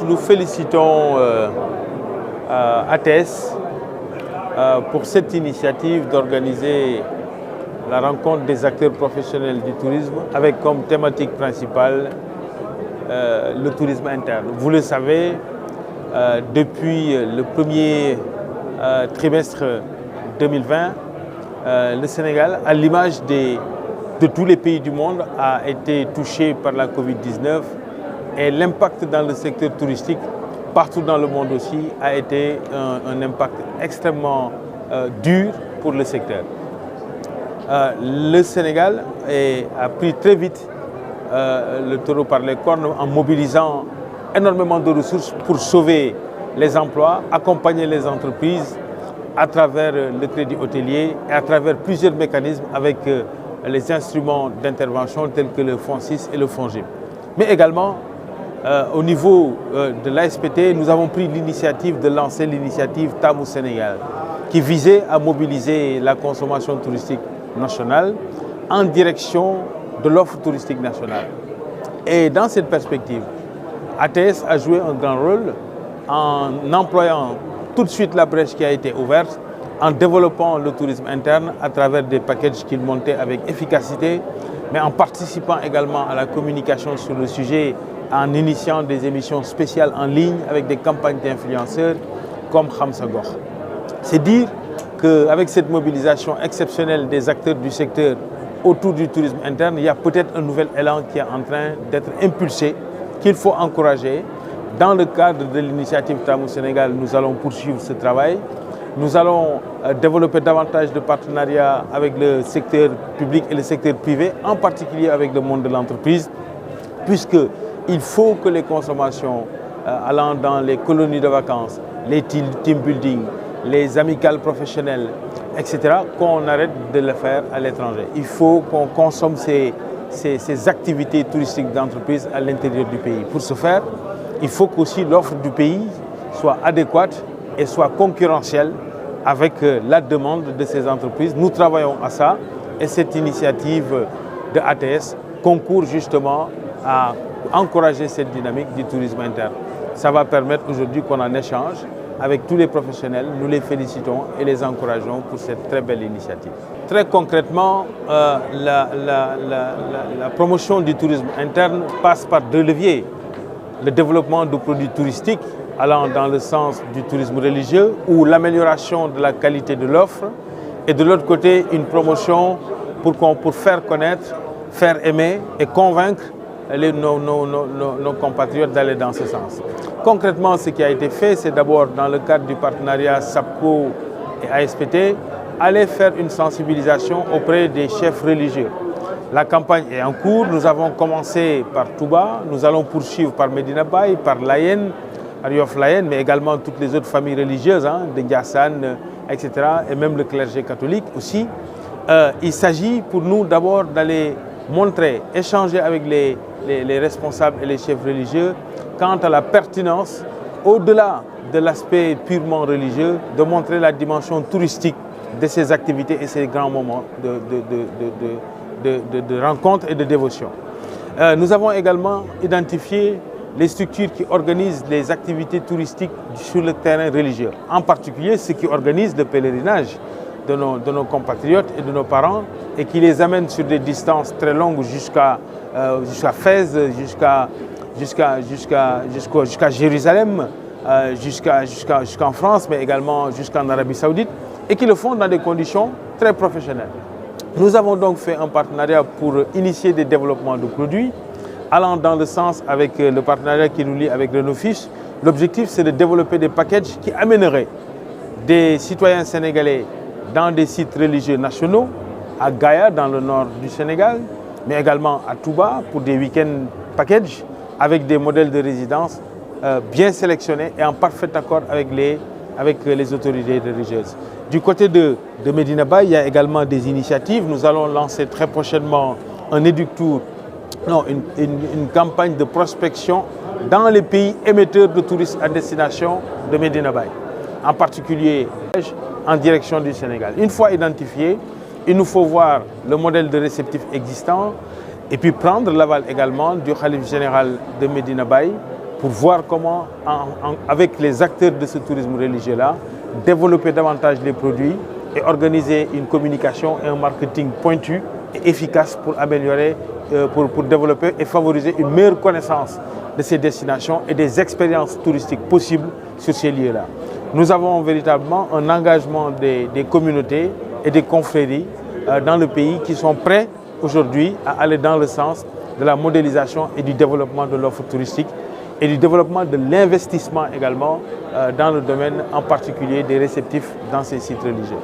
nous félicitons ATS pour cette initiative d'organiser la rencontre des acteurs professionnels du tourisme avec comme thématique principale le tourisme interne. Vous le savez, depuis le premier trimestre 2020, le Sénégal, à l'image de tous les pays du monde, a été touché par la Covid-19 et l'impact dans le secteur touristique, partout dans le monde aussi, a été un impact extrêmement dur pour le secteur. Le Sénégal a pris très vite le taureau par les cornes en mobilisant énormément de ressources pour sauver les emplois, accompagner les entreprises à travers le crédit hôtelier et à travers plusieurs mécanismes avec les instruments d'intervention tels que le Fonds 6 et le Fonds GIP. Mais également, au niveau de l'ASPT, nous avons pris l'initiative de lancer l'initiative Tamu Sénégal qui visait à mobiliser la consommation touristique nationale en direction de l'offre touristique nationale. Et dans cette perspective, ATS a joué un grand rôle en employant tout de suite la brèche qui a été ouverte, en développant le tourisme interne à travers des packages qu'il montait avec efficacité, mais en participant également à la communication sur le sujet, en initiant des émissions spéciales en ligne avec des campagnes d'influenceurs comme Khamsa Gokh. C'est dire qu'avec cette mobilisation exceptionnelle des acteurs du secteur autour du tourisme interne, il y a peut-être un nouvel élan qui est en train d'être impulsé, qu'il faut encourager. Dans le cadre de l'initiative Tamu Sénégal, nous allons poursuivre ce travail. Nous allons développer davantage de partenariats avec le secteur public et le secteur privé, en particulier avec le monde de l'entreprise, puisqu'il faut que les consommations allant dans les colonies de vacances, les team building, les amicales professionnelles, etc., qu'on arrête de le faire à l'étranger. Il faut qu'on consomme ces activités touristiques d'entreprise à l'intérieur du pays. Pour ce faire, il faut qu'aussi l'offre du pays soit adéquate et soit concurrentielle avec la demande de ces entreprises. Nous travaillons à ça et cette initiative de ATS concourt justement à encourager cette dynamique du tourisme interne. Ça va permettre aujourd'hui qu'on en échange avec tous les professionnels. Nous les félicitons et les encourageons pour cette très belle initiative. Très concrètement, la promotion du tourisme interne passe par deux leviers. Le développement de produits touristiques allant dans le sens du tourisme religieux ou l'amélioration de la qualité de l'offre et de l'autre côté une promotion pour faire connaître, faire aimer et convaincre nos compatriotes d'aller dans ce sens. Concrètement, ce qui a été fait, c'est d'abord dans le cadre du partenariat SAPCO et ASPT, aller faire une sensibilisation auprès des chefs religieux. La campagne est en cours, nous avons commencé par Touba, nous allons poursuivre par Medina Baye, par Layène, par Yoff Layène, mais également toutes les autres familles religieuses, de Ndiassane, etc., et même le clergé catholique aussi. Il s'agit pour nous d'abord d'aller montrer, échanger avec les responsables et les chefs religieux quant à la pertinence, au-delà de l'aspect purement religieux, de montrer la dimension touristique de ces activités et ces grands moments de rencontres et de dévotion. Nous avons également identifié les structures qui organisent les activités touristiques sur le terrain religieux, en particulier ceux qui organisent le pèlerinage de nos compatriotes et de nos parents et qui les amènent sur des distances très longues jusqu'à Fès, jusqu'à Jérusalem, jusqu'en France, mais également jusqu'en Arabie Saoudite, et qui le font dans des conditions très professionnelles. Nous avons donc fait un partenariat pour initier des développements de produits, allant dans le sens avec le partenariat qui nous lie avec Renault-Fiche. L'objectif, c'est de développer des packages qui amèneraient des citoyens sénégalais dans des sites religieux nationaux, à Gaïa, dans le nord du Sénégal, mais également à Touba pour des week-end packages avec des modèles de résidence bien sélectionnés et en parfait accord avec les autorités religieuses. Du côté de Medina Baye, il y a également des initiatives. Nous allons lancer très prochainement une campagne de prospection dans les pays émetteurs de touristes à destination de Medina Baye, en particulier en direction du Sénégal. Une fois identifié, il nous faut voir le modèle de réceptif existant et puis prendre l'aval également du Khalife général de Medina Baye pour voir comment, avec les acteurs de ce tourisme religieux-là, développer davantage les produits et organiser une communication et un marketing pointu et efficace pour améliorer, pour développer et favoriser une meilleure connaissance de ces destinations et des expériences touristiques possibles sur ces lieux-là. Nous avons véritablement un engagement des communautés et des confréries dans le pays qui sont prêts aujourd'hui à aller dans le sens de la modélisation et du développement de l'offre touristique et du développement de l'investissement également dans le domaine en particulier des réceptifs dans ces sites religieux.